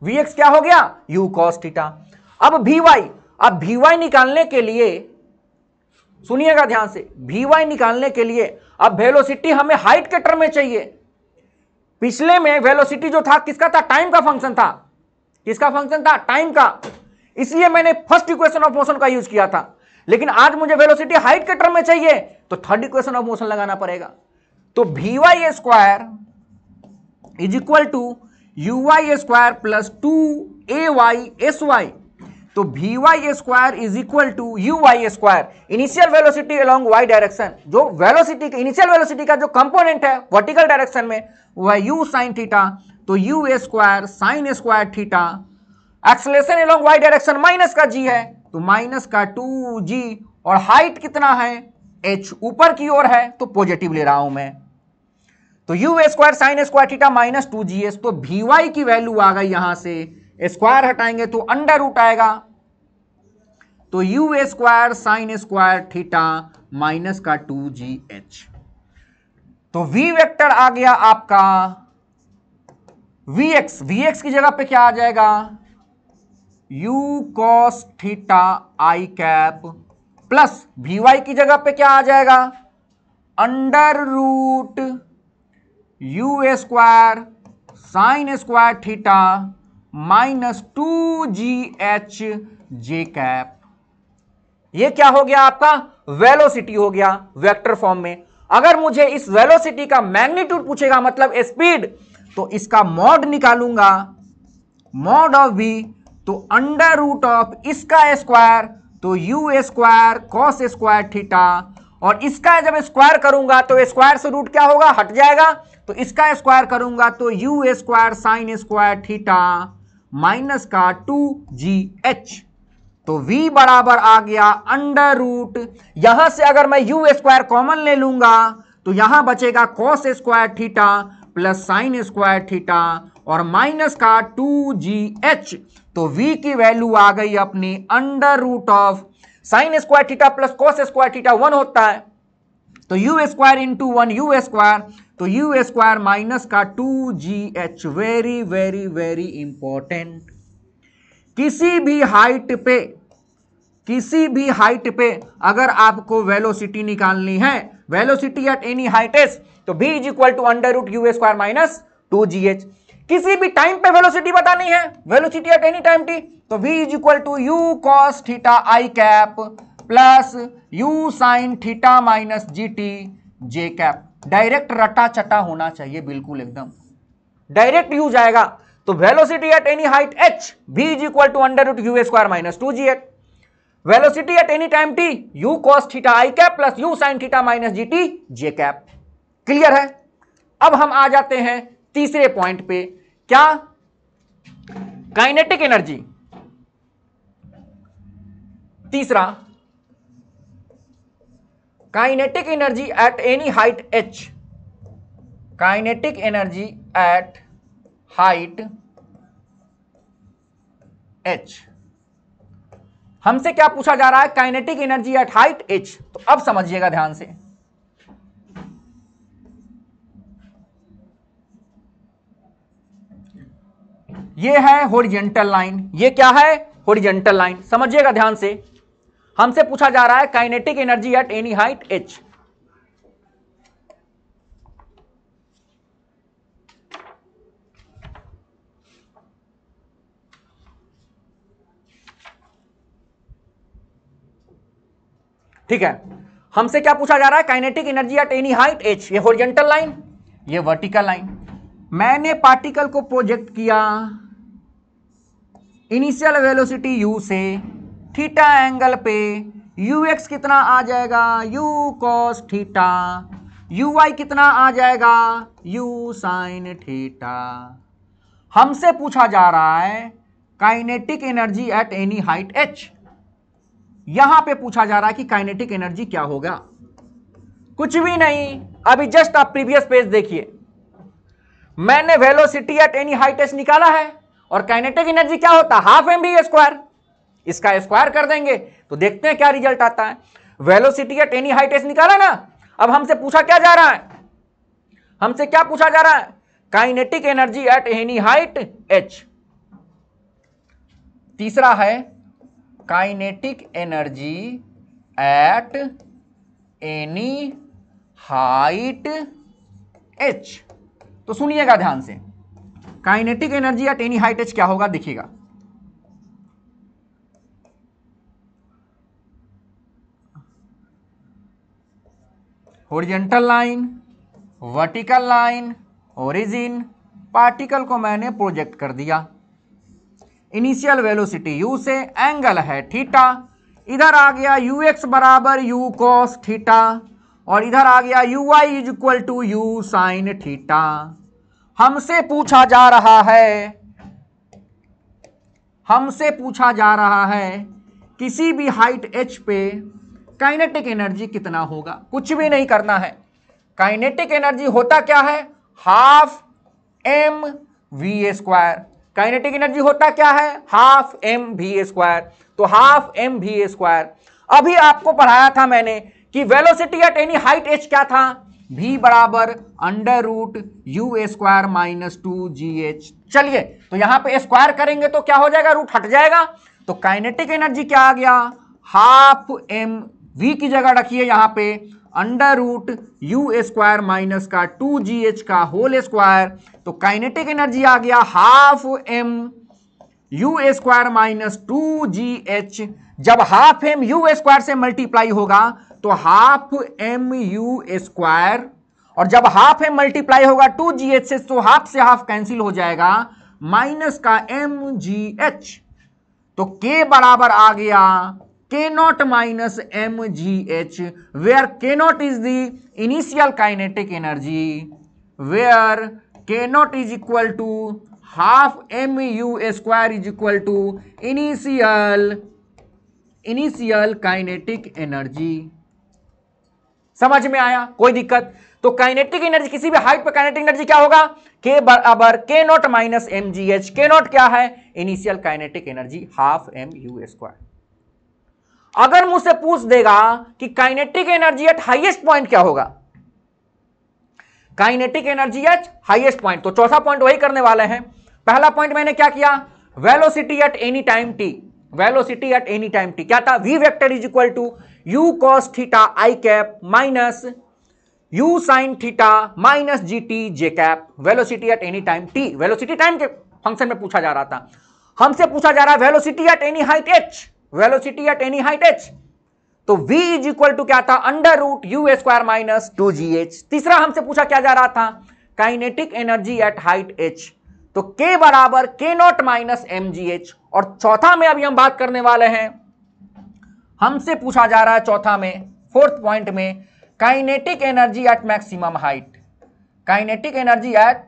vx क्या हो गया, u cos थीटा। अब vy, अब vy निकालने के लिए सुनिएगा ध्यान से, vy निकालने के लिए अब वेलोसिटी हमें हाइट के टर्म में चाहिए। पिछले में वेलोसिटी जो था किसका था, टाइम का फंक्शन था, किसका फंक्शन था, टाइम का, इसलिए मैंने फर्स्ट इक्वेशन ऑफ मोशन का यूज किया था। लेकिन आज मुझे वेलोसिटी हाइट के टर्म में चाहिए तो थर्ड इक्वेशन ऑफ मोशन लगाना पड़ेगा। तो vy square is equal to uy square plus 2ay sy। तो vy square is equal to uy square, initial velocity along y direction, जो वेलोसिटी, इनिशियल वेलोसिटी का जो कंपोनेंट है वर्टिकल डायरेक्शन में वो है u sin थीटा, तो u square sine square theta, acceleration along y direction minus का g है तो माइनस का 2g, और हाइट कितना है h, ऊपर की ओर है तो पॉजिटिव ले रहा हूं मैं। तो U square sine square theta minus 2gh, तो vy की वैल्यू आ गई यहां से, स्क्वायर हटाएंगे तो अंडर रूट आएगा, तो U square sine square theta minus का 2gh। तो v वेक्टर आ गया आपका vx, vx की जगह पे क्या आ जाएगा, u cos थीटा आई कैप प्लस vy की जगह पे क्या आ जाएगा, under root you square sine square theta minus 2gh J cap. ये क्या हो गया आपका, वेलोसिटी हो गया वेक्टर फॉर्म में। अगर मुझे इस वेलोसिटी का मैग्नीट्यूड पूछेगा, मतलब स्पीड, तो इसका मॉड निकालूंगा, मॉड ऑफ v, तो अंडर रूट ऑफ इसका स्क्वायर, तो U square cos square theta, और इसका जब स्क्वायर करूंगा तो स्क्वायर से रूट क्या होगा, हट जाएगा, तो इसका स्क्वायर करूंगा तो U square sine square theta minus का 2gh। तो v बराबर आ गया अंडर रूट, यहां से अगर मैं यू स्क्वायर कॉमन ले लूंगा तो यहां बचेगा cos square theta plus sine square theta और माइनस का 2gh। तो v की वैल्यू आ गई अपनी under root of sine square theta plus cos square theta 1 होता है, तो U square into 1 U square, तो यू स्क्वायर माइनस का 2gh। Very very very important, किसी भी हाइट पे अगर आपको वेलोसिटी निकालनी है, velocity at any height s, तो v is equal to under root you square minus 2gh। किसी भी टाइम पे वेलोसिटी बतानी है, velocity at any time t, तो v is equal to you cos theta I cap plus you sine theta minus gt J cap. Direct रटा चटा होना चाहिए, बिल्कुल एकदम डायरेक्ट यूज आएगा। तो velocity at any height h, v is equal to under root you square minus 2gh। Velocity at any time t, u cos theta I cap plus u sin theta minus gt J cap. Clear है। अब हम आ जाते हैं तीसरे point पे, क्या, kinetic energy. तीसरा, kinetic energy eight any height h, kinetic energy at height h। हमसे क्या पूछा जा रहा है, kinetic energy at height h। तो अब समझिएगा ध्यान से, ये है हॉरिजॉन्टल लाइन, ये क्या है, हॉरिजॉन्टल लाइन। समझिएगा ध्यान से, हमसे पूछा जा रहा है kinetic energy eight any height h। ठीक है, हमसे क्या पूछा जा रहा है, kinetic energy eight any height h। ये हॉरिजॉन्टल लाइन, ये वर्टिकल लाइन। मैंने पार्टिकल को प्रोजेक्ट किया इनिशियल वेलोसिटी u से, थीटा एंगल पे, ux कितना आ जाएगा, u cos थीटा, uy कितना आ जाएगा, u sin थीटा। हमसे पूछा जा रहा है kinetic energy eight any height h। यहां पे पूछा जा रहा है कि काइनेटिक एनर्जी क्या होगा, कुछ भी नहीं, अभी जस्ट आप प्रीवियस पेज देखिए, मैंने velocity at any height h निकाला है, और काइनेटिक एनर्जी क्या होता है, हाफ mv स्क्वायर। इसका स्क्वायर कर देंगे तो देखते हैं क्या रिजल्ट आता है। Velocity at any height h निकाला ना। अब हमसे पूछा क्या जा रहा है, हमसे क्या पूछा जा रहा है, kinetic energy eight any height h। तीसरा है kinetic energy eight any height h। तो सुनिएगा ध्यान से, kinetic energy eight any height h क्या होगा, देखिएगा। Horizontal line, vertical line, origin, particle को मैंने प्रोजेक्ट कर दिया, इनिशियल वेलोसिटी u से, एंगल है थीटा, इधर आ गया ux बराबर u cos थीटा, और इधर आ गया uy is equal to u sin theta. हमसे पूछा जा रहा है किसी भी हाइट h पे काइनेटिक एनर्जी कितना होगा। कुछ भी नहीं करना है, काइनेटिक एनर्जी होता क्या है, half M V square. Kinetic energy होता क्या है? Half M V square. तो हाफ एम वी स्क्वायर। अभी आपको पढ़ाया था मैंने कि velocity at any height H क्या था? v बराबर under root you square minus 2gh। चलिए तो यहां पे स्क्वायर करेंगे तो क्या हो जाएगा? रूट हट जाएगा। तो काइनेटिक एनर्जी क्या आ गया? हाफ एम v की जगह रखिए यहां पे under root you square minus का 2gh का होल स्क्वायर। तो काइनेटिक एनर्जी आ गया half M you square minus 2gh। जब हाफ एम यू स्क्वायर से मल्टीप्लाई होगा तो हाफ एम यू स्क्वायर, और जब हाफ एम मल्टीप्लाई होगा 2gh से तो हाफ से हाफ कैंसिल हो जाएगा, माइनस का mgh। तो k बराबर आ गया k nought minus mgh, where k nought is the initial kinetic energy, where k nought is equal to half M you square is equal to initial kinetic energy. समझ में आया? कोई दिक्कत? तो काइनेटिक एनर्जी, किसी भी हाइट पर kinetic energy क्या होगा? k बराबर k nought minus mgh। k नॉट क्या है? Initial kinetic energy half M you square. अगर मुझसे पूछ देगा कि kinetic energy at highest point क्या होगा? Kinetic energy at highest point, तो चौथा पॉइंट वही करने वाले हैं। पहला पॉइंट मैंने क्या किया? Velocity at any time t। Velocity at any time t क्या था? v vector is equal to u cos theta i cap minus u sin theta minus gt j cap. Velocity at any time t, velocity time के function में पूछा जा रहा था। हमसे पूछा जा रहा है velocity at any height h, velocity at any height h। तो v इज इक्वल टू क्या था? Under root you square minus 2gh। तीसरा हमसे पूछा क्या जा रहा था? Kinetic energy at height h। तो k बराबर k नॉट माइनस mgh। और चौथा में अभी हम बात करने वाले हैं, हमसे पूछा जा रहा है चौथा में, फोर्थ पॉइंट में, kinetic energy at maximum height. Kinetic energy at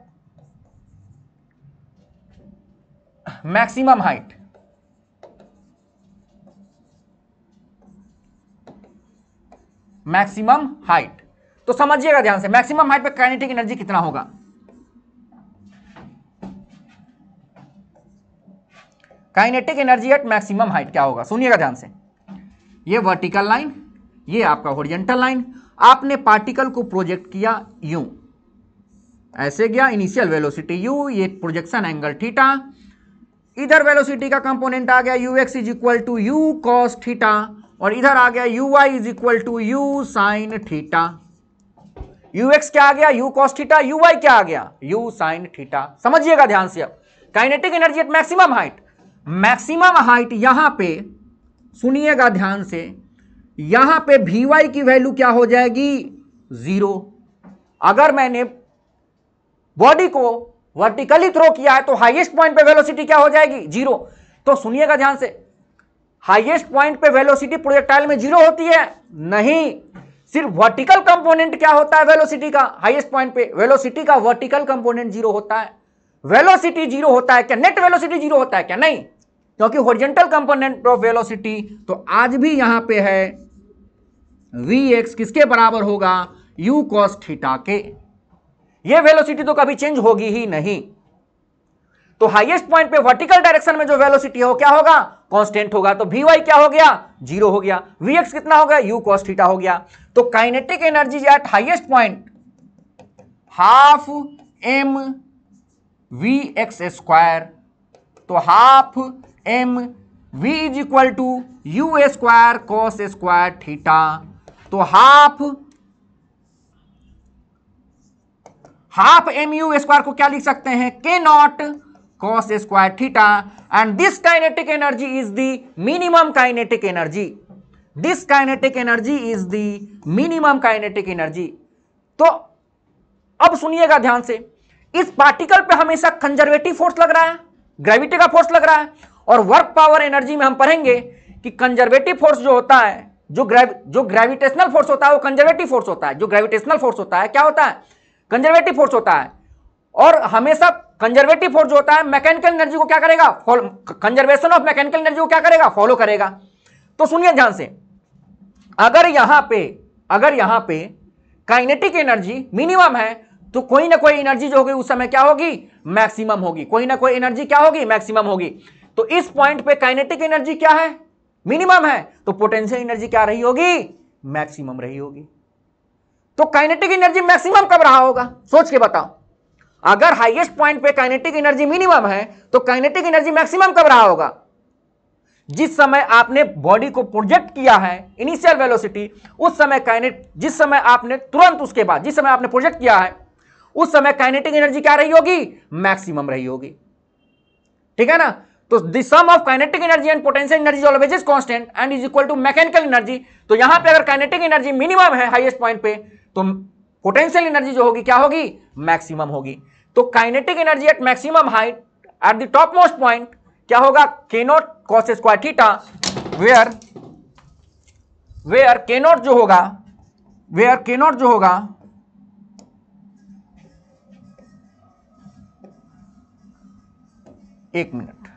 maximum height. Maximum height तो समझिएगा ध्यान से, मैक्सिमम हाइट पे काइनेटिक एनर्जी कितना होगा? Kinetic energy at maximum height क्या होगा? सुनिएगा ध्यान से। ये वर्टिकल लाइन, ये आपका हॉरिजॉन्टल लाइन, आपने पार्टिकल को प्रोजेक्ट किया यूं, ऐसे गया, इनिशियल वेलोसिटी u, ये प्रोजेक्शन एंगल थीटा, इधर वेलोसिटी का कंपोनेंट आ गया ux is equal to you cos theta, और इधर आ गया uy is equal to U sine theta. ux क्या आ गया? u कॉस थीटा, uy क्या आ गया? u sine theta. समझिएगा ध्यान से। अब kinetic energy at maximum height, maximum height यहां पे सुनिएगा ध्यान से, यहां पे Vy की वैल्यू क्या हो जाएगी? 0। अगर मैंने बॉडी को वर्टिकली थ्रो किया है तो हाईएस्ट पॉइंट पे वेलोसिटी क्या हो जाएगी? 0। तो सुनिएगा ध्यान से, हाईएस्ट पॉइंट पे वेलोसिटी प्रोजेक्टाइल में 0 होती है? नहीं, सिर्फ वर्टिकल कंपोनेंट क्या होता है वेलोसिटी का? हाईएस्ट पॉइंट पे वेलोसिटी का वर्टिकल कंपोनेंट 0 होता है। वेलोसिटी 0 होता है क्या? नेट वेलोसिटी 0 होता है क्या? नहीं, क्योंकि हॉरिजॉन्टल कंपोनेंट ऑफ वेलोसिटी तो आज भी यहां पे है Vx किसके बराबर होगा? u cos थीटा के। ये वेलोसिटी तो कभी चेंज होगी ही नहीं। तो हाईएस्ट पॉइंट पे वर्टिकल डायरेक्शन में जो वेलोसिटी है वो क्या होगा? कांस्टेंट होगा। तो Vy क्या हो गया? 0 हो गया। Vx कितना हो गया? u cos थीटा हो गया। तो kinetic energy at highest point half m Vx square, तो half m v is equal to you square cos square theta. तो हाफ एम यू स्क्वायर को क्या लिख सकते हैं? k naught cos square theta. And this kinetic energy is the minimum kinetic energy. This kinetic energy is the minimum kinetic energy. तो अब सुनिएगा ध्यान से, इस पार्टिकल पे हमेशा कंजर्वेटिव फोर्स लग रहा है, ग्रेविटी का फोर्स लग रहा है। और वर्क पावर एनर्जी में हम पढ़ेंगे कि कंजर्वेटिव फोर्स जो होता है, जो ग्रेविटेशनल फोर्स होता है वो कंजर्वेटिव फोर्स होता है। जो ग्रेविटेशनल फोर्स होता है क्या होता है? कंजर्वेटिव फोर्स होता है। और हमेशा कंजर्वेटिव फोर्स जो होता है मैकेनिकल एनर्जी को क्या करेगा? कंजर्वेशन ऑफ मैकेनिकल एनर्जी को क्या करेगा? फॉलो करेगा। तो सुनिए ध्यान से, अगर यहां पे काइनेटिक एनर्जी मिनिमम है तो कोई ना कोई एनर्जी जो होगी उस समय क्या होगी, मैक्सिमम होगी, कोई ना कोई एनर्जी क्या होगी, मैक्सिमम होगी। तो इस पॉइंट पे काइनेटिक एनर्जी क्या है, मिनिमम है, तो पोटेंशियल एनर्जी क्या रही होगी, मैक्सिमम रही होगी। तो काइनेटिक एनर्जी मैक्सिमम कब रहा होगा, सोच के बताओ। अगर हाईएस्ट पॉइंट पे काइनेटिक एनर्जी मिनिमम है तो काइनेटिक एनर्जी मैक्सिमम कब रहा होगा, जिस समय आपने बॉडी को प्रोजेक्ट किया है इनिशियल वेलोसिटी, उस समय जिस समय आपने तुरंत उसके बाद जिस समय आपने प्रोजेक्ट किया है उस समय काइनेटिक एनर्जी क्या रही होगी, मैक्सिमम रही होगी। ठीक है ना। तो the sum of kinetic energy and potential energy always is constant and is equal to mechanical energy. तो यहां पे अगर काइनेटिक एनर्जी मिनिमम है हाईएस्ट पॉइंट पे, तो पोटेंशियल एनर्जी जो होगी क्या होगी, मैक्सिमम होगी। तो kinetic energy at maximum height at the top most point क्या होगा, k nought cos square theta, where k nought जो होगा एक मिनट,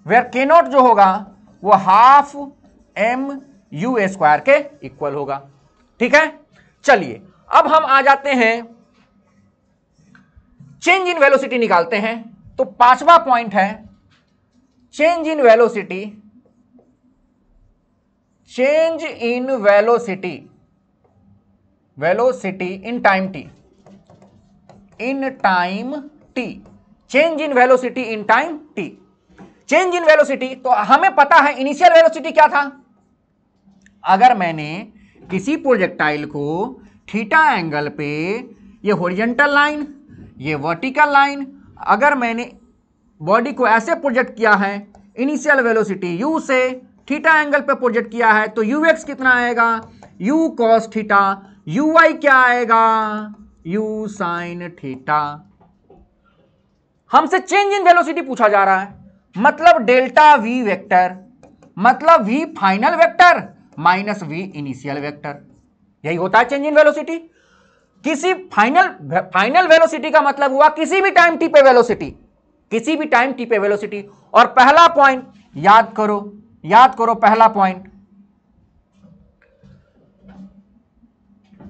वेयर k नॉट जो होगा वो हाफ mu² के इक्वल होगा। ठीक है, चलिए अब हम आ जाते हैं चेंज इन वेलोसिटी निकालते हैं। तो पांचवा पॉइंट है change in velocity, change in velocity in time t, change in velocity in time t। Change in velocity, तो हमें पता है इनिशियल वेलोसिटी क्या था। अगर मैंने किसी प्रोजेक्टाइल को थीटा एंगल पे, ये हॉरिजॉन्टल लाइन ये वर्टिकल लाइन, अगर मैंने बॉडी को ऐसे प्रोजेक्ट किया है इनिशियल वेलोसिटी u से थीटा एंगल पे प्रोजेक्ट किया है, तो ux कितना आएगा, u cos थीटा, uy क्या आएगा, u sin थीटा। हमसे चेंज इन वेलोसिटी पूछा जा रहा है, मतलब डेल्टा v वेक्टर, मतलब v final vector minus v initial vector, यही होता है चेंज इन वेलोसिटी। किसी फाइनल वेलोसिटी का मतलब हुआ किसी भी टाइम t पे वेलोसिटी, किसी भी टाइम t पे वेलोसिटी। और पहला पॉइंट याद करो पहला point,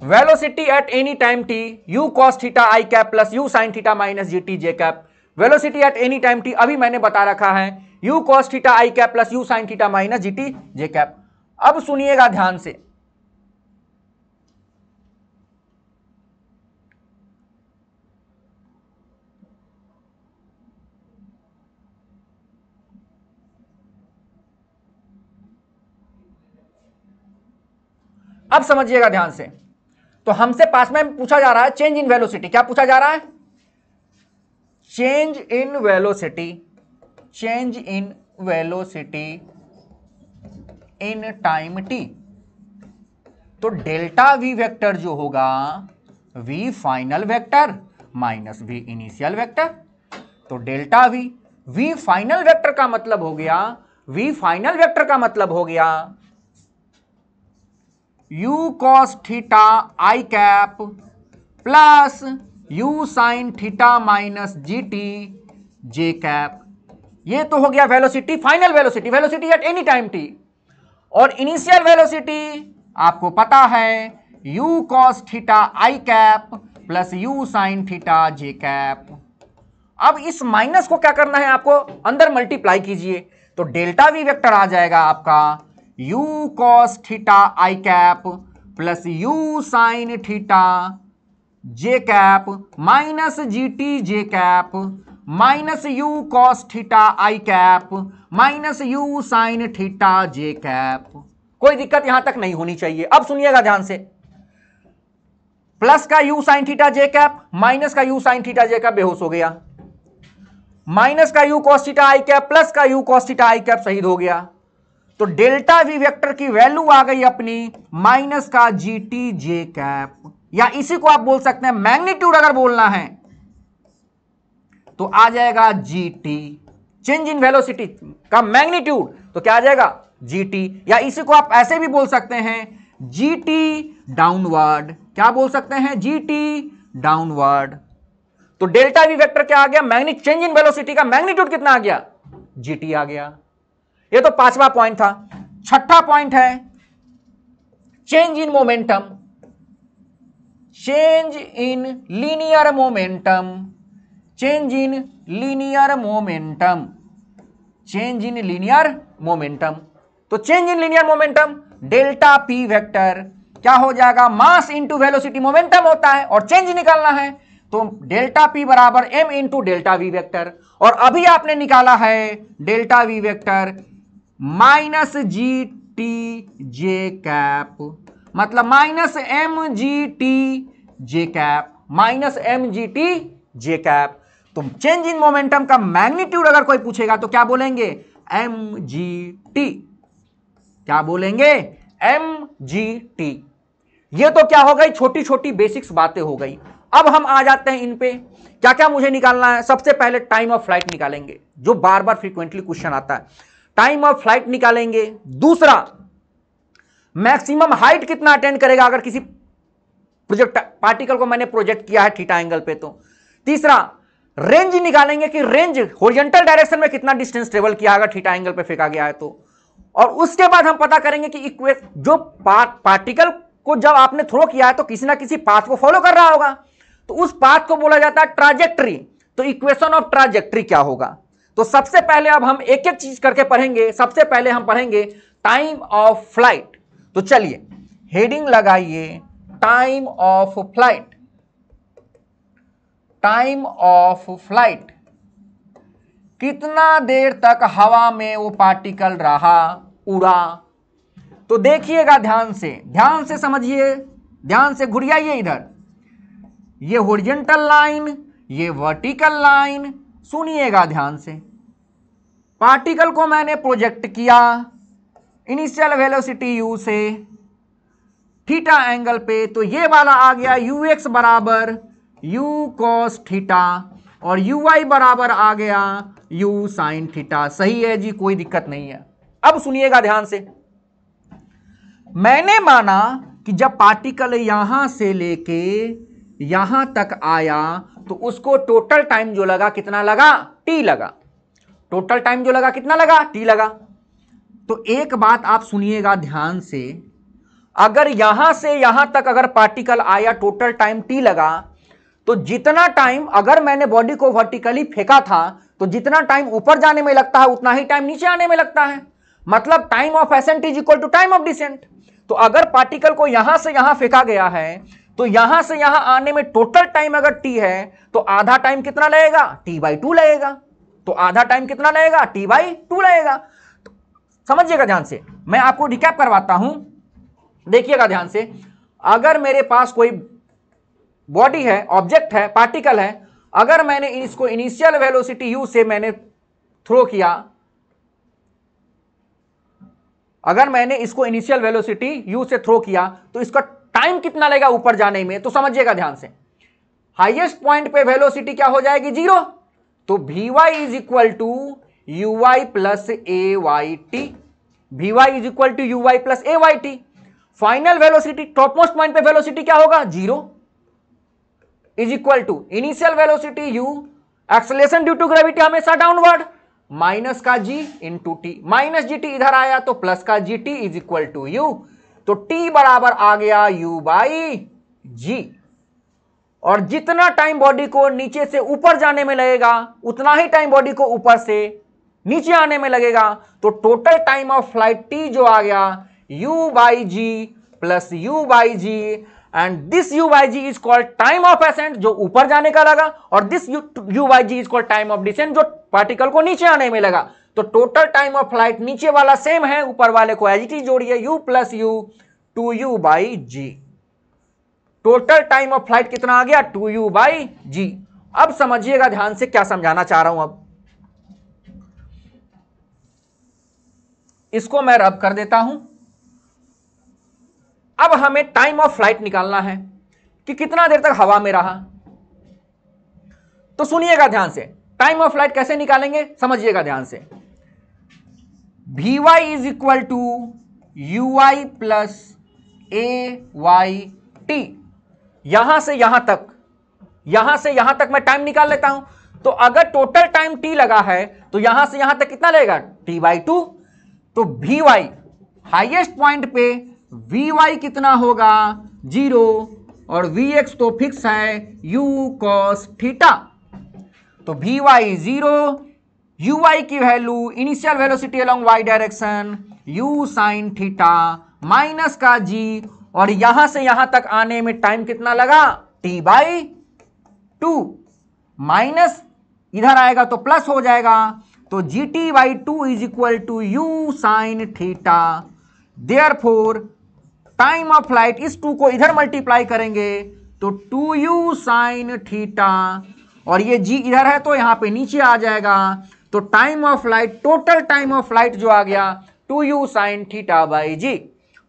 velocity at any time t u cos theta i cap plus u sin theta minus gt j cap. Velocity at any time t अभी मैंने बता रखा है u cos theta i cap plus u sin theta minus gt j cap. अब सुनिएगा ध्यान से, अब समझिएगा ध्यान से। तो हमसे पास में पूछा जा रहा है चेंज इन वेलोसिटी, क्या पूछा जा रहा है, change in velocity in time t। तो डेल्टा v वेक्टर जो होगा v final vector minus v initial vector. तो डेल्टा v फाइनल वेक्टर का मतलब हो गया u cos theta i cap plus u sin theta minus gt j cap. ये तो हो गया velocity, final velocity at any time t। और इनिशियल वेलोसिटी आपको पता है u cos theta i cap plus u sin theta j cap. अब इस माइनस को क्या करना है, आपको अंदर मल्टीप्लाई कीजिए, तो डेल्टा v वेक्टर आ जाएगा आपका u cos theta i cap plus u sin theta j cap minus gt j cap minus u cos theta i cap minus u sin theta j cap. कोई दिक्कत यहां तक नहीं होनी चाहिए। अब सुनिएगा ध्यान से, प्लस का u sin theta j cap minus का u sin theta j cap बेहोश हो गया, माइनस का u cos theta i cap plus का u cos theta i cap शहीद हो गया। तो डेल्टा v वेक्टर की वैल्यू आ गई अपनी माइनस का gt j कैप, या इसी को आप बोल सकते हैं मैग्नीट्यूड, अगर बोलना है तो आ जाएगा gt, चेंज इन वेलोसिटी का मैग्नीट्यूड, तो क्या आ जाएगा gt, या इसी को आप ऐसे भी बोल सकते हैं gt डाउनवर्ड। क्या बोल सकते हैं, gt डाउनवर्ड। तो डेल्टा v वेक्टर क्या आ गया, मैग्नीट्यूड, चेंज इन वेलोसिटी का मैग्नीट्यूड कितना आ गया, gt आ गया। ये तो पांचवा पॉइंट था। छठा पॉइंट है change in momentum, change in linear momentum, change in linear momentum, change in linear momentum. तो change in linear momentum delta p vector क्या हो जाएगा, मास इंटू वेलोसिटी मोमेंटम होता है और चेंज निकालना है तो डेल्टा पी बराबर m into delta v vector. और अभी आपने निकाला है डेल्टा वी वेक्टर माइनस जी टी जे कैप, मतलब minus m g t j cap, minus m g t j cap. तो चेंज इन मोमेंटम का मैग्नीट्यूड अगर कोई पूछेगा तो क्या बोलेंगे, एम जी टी, क्या बोलेंगे, एम जी टी। ये तो क्या हो गई, छोटी छोटी बेसिक्स बातें हो गई। अब हम आ जाते हैं इन पे, क्या क्या मुझे निकालना है। सबसे पहले टाइम ऑफ फ्लाइट निकालेंगे, जो बार बार फ्रीक्वेंटली क्वेश्चन आता है, टाइम ऑफ फ्लाइट निकालेंगे। दूसरा, मैक्सिमम हाइट कितना अटेंड करेगा अगर किसी प्रोजेक्ट पार्टिकल को मैंने प्रोजेक्ट किया है थीटा एंगल पे। तो तीसरा, रेंज निकालेंगे कि रेंज हॉरिजॉन्टल डायरेक्शन में कितना डिस्टेंस ट्रेवल किया अगर थीटा एंगल पे फेंका गया है तो। और उसके बाद हम पता करेंगे कि जो पार्टिकल को जब आपने थ्रो किया है तो किसी ना किसी पाथ को फॉलो कर रहा होगा, तो उस पाथ को बोला जाता है ट्राजेक्टरी। तो इक्वेशन ऑफ ट्राजेक्टरी क्या होगा। तो सबसे पहले अब हम एक एक चीज करके पढ़ेंगे। सबसे पहले हम पढ़ेंगे टाइम ऑफ फ्लाइट। तो चलिए हेडिंग लगाइए, time of flight. Time of flight, कितना देर तक हवा में वो पार्टिकल रहा, उड़ा। तो देखिएगा ध्यान से समझिए, ध्यान से घुरियाइए इधर। ये हॉरिजॉन्टल लाइन, ये वर्टिकल लाइन, सुनिएगा ध्यान से। पार्टिकल को मैंने प्रोजेक्ट किया इनिशियल वेलोसिटी u से थीटा एंगल पे, तो ये वाला आ गया ux बराबर u cos थीटा और uy बराबर आ गया u sin थीटा। सही है जी, कोई दिक्कत नहीं है। अब सुनिएगा ध्यान से, मैंने माना कि जब पार्टिकल यहां से लेके यहां तक आया तो उसको टोटल टाइम जो लगा कितना लगा, t लगा। टोटल टाइम जो लगा कितना लगा, t लगा। तो एक बात आप सुनिएगा ध्यान से, अगर यहां से यहां तक अगर पार्टिकल आया टोटल टाइम t लगा, तो जितना टाइम अगर मैंने बॉडी को वर्टिकली फेंका था तो जितना टाइम ऊपर जाने में लगता है उतना ही टाइम नीचे आने में लगता है। मतलब time of ascent is equal to time of descent. तो अगर पार्टिकल को यहां से यहां फेंका गया है तो यहां से यहां आने में टोटल टाइम अगर t है तो आधा टाइम कितना लगेगा, t/2 लगेगा। तो आधा टाइम कितना लगेगा, t/2 लगेगा। तो समझिएगा ध्यान से, मैं आपको रिकैप करवाता हूं, देखिएगा ध्यान से। अगर मेरे पास कोई बॉडी है, ऑब्जेक्ट है, पार्टिकल है, अगर मैंने इसको इनिशियल वेलोसिटी u से मैंने थ्रो किया, अगर मैंने इसको इनिशियल वेलोसिटी u से थ्रो किया तो इसका टाइम कितना लगेगा ऊपर जाने में। तो समझिएगा ध्यान से, हाईएस्ट पॉइंट पे वेलोसिटी क्या हो जाएगी, 0। तो vy is equal to uy plus ayt, vy is equal to uy plus ayt। Final velocity, top most point पे वेलोसिटी क्या होगा, 0 is equal to initial velocity u, acceleration due to gravity हमेशा downward, minus का g into T, minus जी T इधर आया तो plus का G T is equal to U. तो t बराबर आ गया u बाई जी। और जितना टाइम बॉडी को नीचे से ऊपर जाने में लगेगा उतना ही टाइम बॉडी को ऊपर से नीचे आने में लगेगा। तो total time of flight t जो आ गया u by G plus u by G, and this u by G is called time of ascent जो ऊपर जाने का लगा, और this u by G is called time of descent जो पार्टिकल को नीचे आने में लगा। तो टोटल टाइम ऑफ फ्लाइट नीचे वाला सेम है, ऊपर वाले को एज इट इज जोड़िए, u plus u 2u by ji. Total time of flight कितना आ गया, 2u बाई जी। अब समझिएगा ध्यान से क्या समझाना चाह रहा हूं। अब इसको मैं रब कर देता हूं। अब हमें टाइम ऑफ फ्लाइट निकालना है कि कितना देर तक हवा में रहा। तो सुनिएगा ध्यान से, टाइम ऑफ फ्लाइट कैसे निकालेंगे समझिएगा ध्यान से। vy is equal to ui plus ayt। यहां से यहां तक मैं टाइम निकाल लेता हूं। तो अगर टोटल टाइम t लगा है तो यहां से यहां तक कितना लगेगा, t/2। तो vy हाईएस्ट पॉइंट पे vy कितना होगा, 0, और Vx तो फिक्स है u cos थीटा। तो Vy 0, Uy की value initial velocity along y direction u sin theta minus का g, और यहां से यहां तक आने में टाइम कितना लगा t/2, माइनस इधर आएगा तो प्लस हो जाएगा, तो gt/2 is equal to u sin theta. Therefore time of flight, इस 2 को इधर मल्टीप्लाई करेंगे तो 2u sin थीटा, और ये g इधर है तो यहां पे नीचे आ जाएगा, तो time of flight, total time of flight जो आ गया 2u sin theta by ji.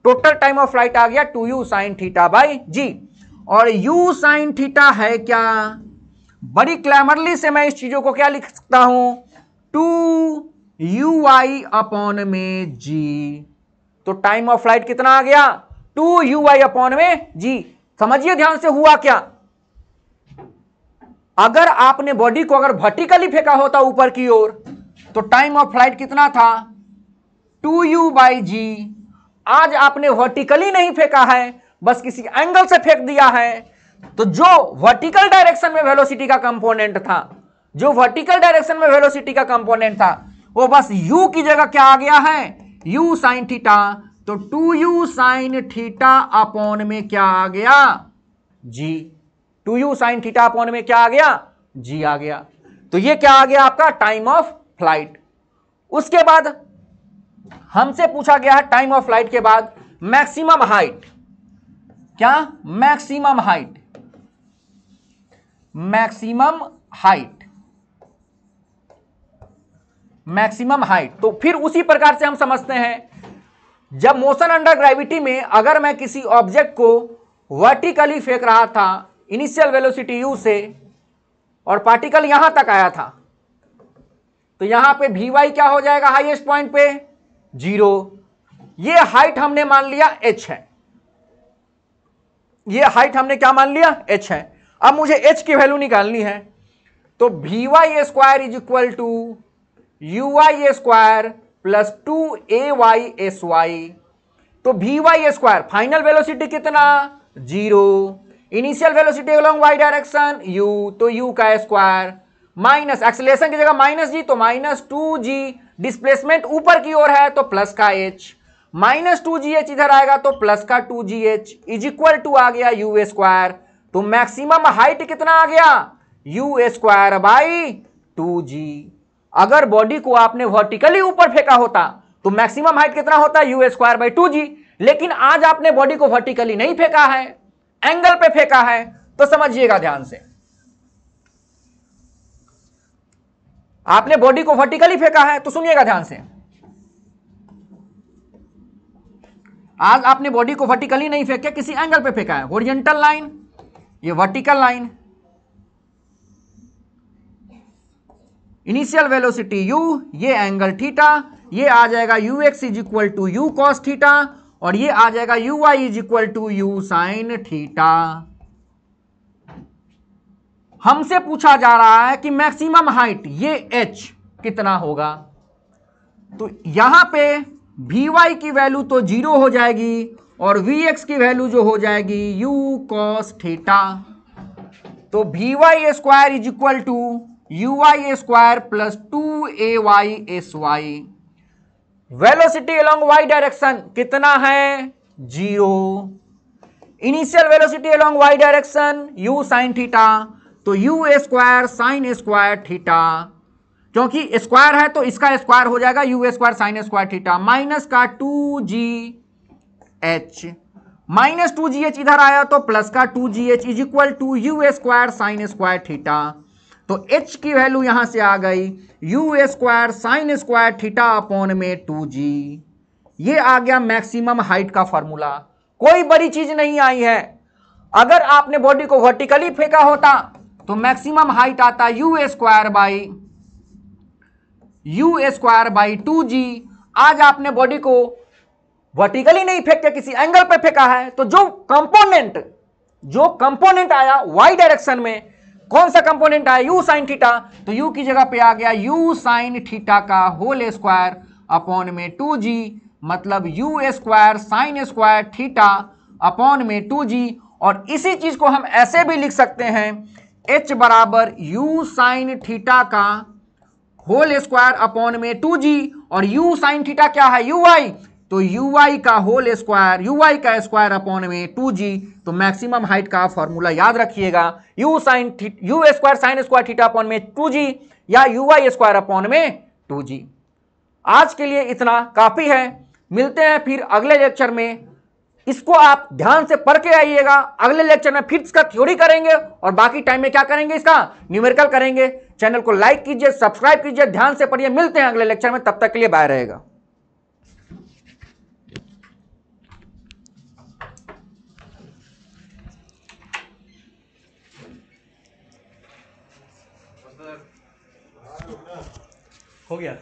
Total time of flight आ गया 2u sin थीटा बाई जी। और u sin थीटा है क्या, बड़ी क्लैमरली से मैं इस चीजों को क्या लिख सकता हूं, 2ui अपॉन में g। तो टाइम ऑफ फ्लाइट कितना आ गया 2ui अपॉन में g। समझिए ध्यान से हुआ क्या, अगर आपने बॉडी को अगर वर्टिकली फेंका होता ऊपर की ओर तो टाइम ऑफ फ्लाइट कितना था 2u/g। आज आपने वर्टिकली नहीं फेंका है, बस किसी एंगल से फेंक दिया है, तो जो वर्टिकल डायरेक्शन में वेलोसिटी का कंपोनेंट था, जो वर्टिकल डायरेक्शन में वेलोसिटी का कंपोनेंट था, वो बस u की जगह क्या आ गया है u sin थीटा। तो 2u sin थीटा अपॉन में क्या आ गया g। 2u sin theta upon में क्या आ गया g आ गया। तो ये क्या आ गया आपका टाइम ऑफ फ्लाइट। उसके बाद हमसे पूछा गया है टाइम ऑफ फ्लाइट के बाद मैक्सिमम हाइट, क्या maximum height, maximum height, maximum height. तो फिर उसी प्रकार से हम समझते हैं, जब मोशन अंडर ग्रेविटी में अगर मैं किसी ऑब्जेक्ट को वर्टिकली फेंक रहा था इनिशियल वेलोसिटी u से, और पार्टिकल यहां तक आया था, तो यहां पे Vy क्या हो जाएगा हाईएस्ट पॉइंट पे 0। ये हाइट हमने मान लिया h है, ये हाइट हमने क्या मान लिया h है। अब मुझे h की वैल्यू निकालनी है, तो Vy square is equal to Uy square plus 2Ay sy। तो Vy स्क्वायर फाइनल वेलोसिटी कितना 0, initial velocity along y direction u, तो u का स्क्वायर माइनस एक्सेलरेशन की जगह माइनस जी, तो माइनस 2g, डिस्प्लेसमेंट ऊपर की ओर है तो प्लस का h, माइनस 2gh इधर आएगा तो प्लस का 2gh इज इक्वल टू आ गया u स्क्वायर। तो मैक्सिमम हाइट कितना आ गया u स्क्वायर बाई 2g। अगर बॉडी को आपने वर्टिकली ऊपर फेंका होता तो मैक्सिमम हाइट कितना होता u स्क्वायर बाई 2g, लेकिन आज आपने बॉडी को वर्टिकली नहीं फेंका है, एंगल पे फेंका है, तो समझिएगा ध्यान से, आपने बॉडी को वर्टिकली फेंका है तो सुनिएगा ध्यान से, आज आपने बॉडी को वर्टिकली नहीं फेंका, किसी एंगल पे फेंका है, हॉरिजॉन्टल लाइन, ये vertical line, initial velocity u, ये एंगल थीटा, ये आ जाएगा ux is equal to u cos theta, और ये आ जाएगा uy is equal to u sin theta. हमसे पूछा जा रहा है कि मैक्सिमम हाइट ये h कितना होगा, तो यहां पे Vy की वैल्यू तो 0 हो जाएगी और Vx की वैल्यू जो हो जाएगी u cos थीटा। तो Vy square is equal to uy square plus 2ay sy। Velocity along y direction कितना है 0, initial velocity along y direction u sin theta, तो u square sine square theta, क्योंकि square है तो इसका square हो जाएगा u square sine square theta, minus का 2gh, माइनस 2gh इधर आया तो प्लस का 2gh is equal to u square sine square theta. तो h की वैल्यू यहां से आ गई u square sine square theta upon में 2g। ये आ गया मैक्सिमम हाइट का फॉर्मूला, कोई बड़ी चीज नहीं आई है। अगर आपने बॉडी को वर्टिकली फेंका होता तो मैक्सिमम हाइट आता u स्क्वायर बाई 2g। आज आपने बॉडी को वर्टिकली नहीं फेंक के किसी एंगल पे फेंका है, तो जो कंपोनेंट आया y डायरेक्शन में, कौन सा कंपोनेंट आया u sin थीटा, तो u की जगह पे आ गया u sin थीटा का होल स्क्वायर अपॉन में 2g, मतलब u square sine square theta upon में 2g, और इसी चीज को हम ऐसे भी लिख सकते हैं, h बराबर u साइन थीटा का होल स्क्वायर अपॉन में 2g, और u साइन थीटा क्या है, ui, तो ui का होल स्क्वायर, ui का स्क्वायर अपॉन में 2g। तो मैक्सिमम हाइट का फॉर्मूला याद रखिएगा, u square sine square theta upon में 2g या ui स्क्वायर अपॉन में 2g। आज के लिए इतना काफी है, मिलते हैं फिर अगले लेक्चर में। इसको आप ध्यान से पढ़ के आइएगा, अगले लेक्चर में फिर इसका थ्योरी करेंगे और बाकी टाइम में क्या करेंगे, इसका न्यूमेरिकल करेंगे। चैनल को लाइक कीजिए, सब्सक्राइब कीजिए, ध्यान से पढ़िए। मिलते हैं अगले लेक्चर में, तब तक के लिए बाय रहेगा।
हो गया।